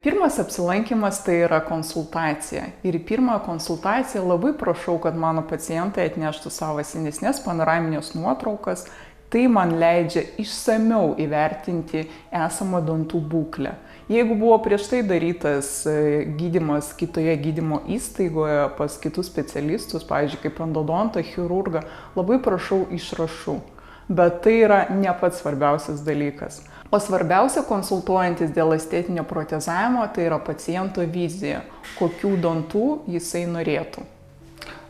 Pirmas apsilankimas tai yra konsultacija. Ir į pirmąją konsultaciją labai prašau, kad mano pacientai atneštų savo senesnės panoraminės nuotraukas. Tai man leidžia išsamiau įvertinti esamą dantų būklę. Jeigu buvo prieš tai darytas gydymas kitoje gydymo įstaigoje pas kitus specialistus, pavyzdžiui, kaip endodontą, chirurgą, labai prašau išrašų. Bet tai yra ne pats svarbiausias dalykas. O svarbiausia, konsultuojantis dėl estetinio protezavimo, tai yra paciento vizija, kokių dantų jisai norėtų.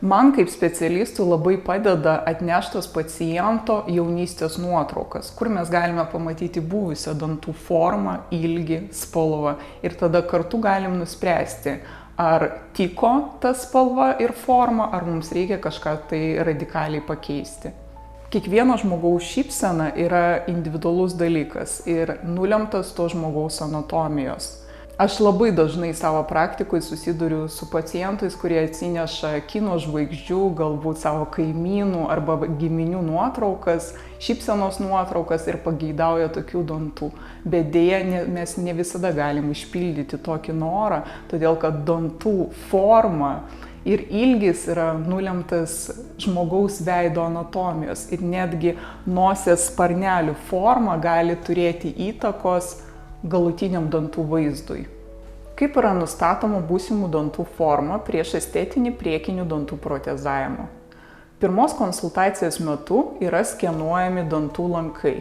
Man kaip specialistui labai padeda atneštos paciento jaunystės nuotraukas, kur mes galime pamatyti buvusią dantų formą, ilgį, spalvą ir tada kartu galim nuspręsti, ar tiko ta spalva ir forma, ar mums reikia kažką tai radikaliai pakeisti. Kiekvieno žmogaus šypsena yra individualus dalykas ir nulemtas to žmogaus anatomijos. Aš labai dažnai savo praktikoje susiduriu su pacientais, kurie atsineša kino žvaigždžių, galbūt savo kaimynų arba giminių nuotraukas, šypsenos nuotraukas ir pageidauja tokių dantų. Bet deja, mes ne visada galim išpildyti tokį norą, todėl kad dantų forma ir ilgis yra nulemtas žmogaus veido anatomijos ir netgi nosies sparnelių forma gali turėti įtakos galutiniam dantų vaizdui. Kaip yra nustatoma būsimų dantų forma prieš estetinį priekinių dantų protezavimą? Pirmos konsultacijos metu yra skenuojami dantų lankai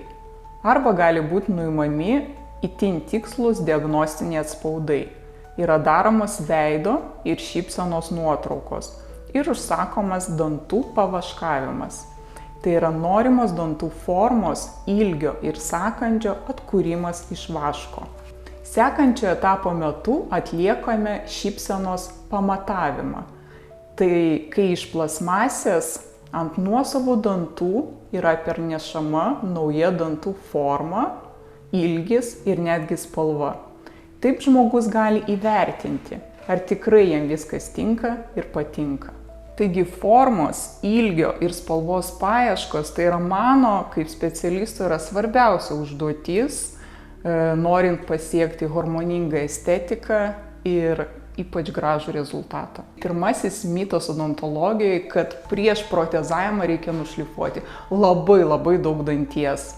arba gali būti nuimami itin tikslūs diagnostiniai atspaudai. Yra daromas veido ir šypsenos nuotraukos ir užsakomas dantų pavaškavimas. Tai yra norimos dantų formos, ilgio ir sąkandžio atkūrimas iš vaško. Sekančio etapo metu atliekame šypsenos pamatavimą. Tai kai iš plasmasės ant nuosavų dantų yra pernešama nauja dantų forma, ilgis ir netgi spalva. Taip žmogus gali įvertinti, ar tikrai jam viskas tinka ir patinka. Taigi formos, ilgio ir spalvos paieškos tai yra mano kaip specialisto yra svarbiausia užduotis, norint pasiekti harmoningą estetiką ir ypač gražų rezultatą. Pirmasis mitas odontologijoje, kad prieš protezavimą reikia nušlifuoti labai daug danties.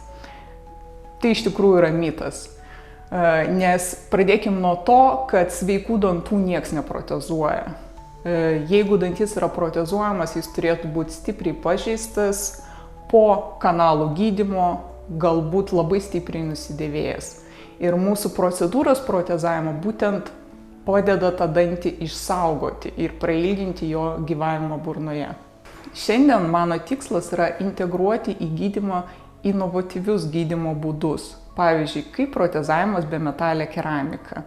Tai iš tikrųjų yra mitas. Nes pradėkim nuo to, kad sveikų dantų nieks neprotezuoja. Jeigu dantis yra protezuojamas, jis turėtų būti stipriai pažeistas, po kanalų gydymo, galbūt labai stipriai nusidėvėjęs. Ir mūsų procedūros protezavimo būtent padeda tą dantį išsaugoti ir prailginti jo gyvavimą burnoje. Šiandien mano tikslas yra integruoti į gydymą inovatyvius gydymo būdus. Pavyzdžiui, kaip protezavimas be metalė keramika.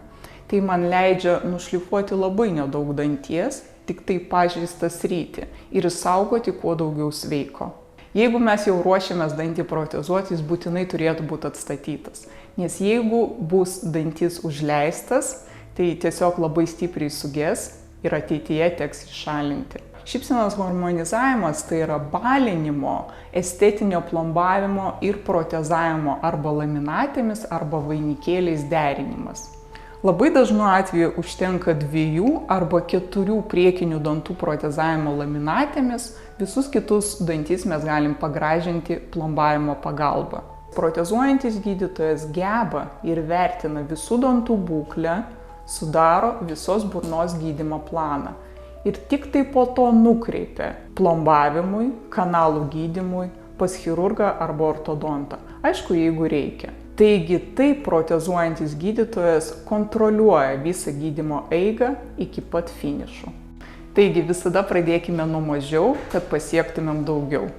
Tai man leidžia nušlifuoti labai nedaug danties, tik tai pažeistą sritį ir išsaugoti kuo daugiau sveiko. Jeigu mes jau ruošiamės dantį protezuoti, jis būtinai turėtų būti atstatytas. Nes jeigu bus dantis užleistas, tai tiesiog labai stipriai suges ir ateityje teks iššalinti. Šypsenos harmonizavimas tai yra balinimo, estetinio plombavimo ir protezavimo arba laminatėmis arba vainikėliais derinimas. Labai dažnu atveju užtenka 2 arba 4 priekinių dantų protezavimo laminatėmis, visus kitus dantis mes galim pagražinti plombavimo pagalba. Protezuojantis gydytojas geba ir vertina visų dantų būklę, sudaro visos burnos gydymo planą. Ir tik tai po to nukreipia plombavimui, kanalų gydymui pas chirurgą arba ortodontą. Aišku, jeigu reikia. Taigi taip protezuojantis gydytojas kontroliuoja visą gydymo eigą iki pat finišo. Taigi visada pradėkime nuo mažiau, kad pasiektumėm daugiau.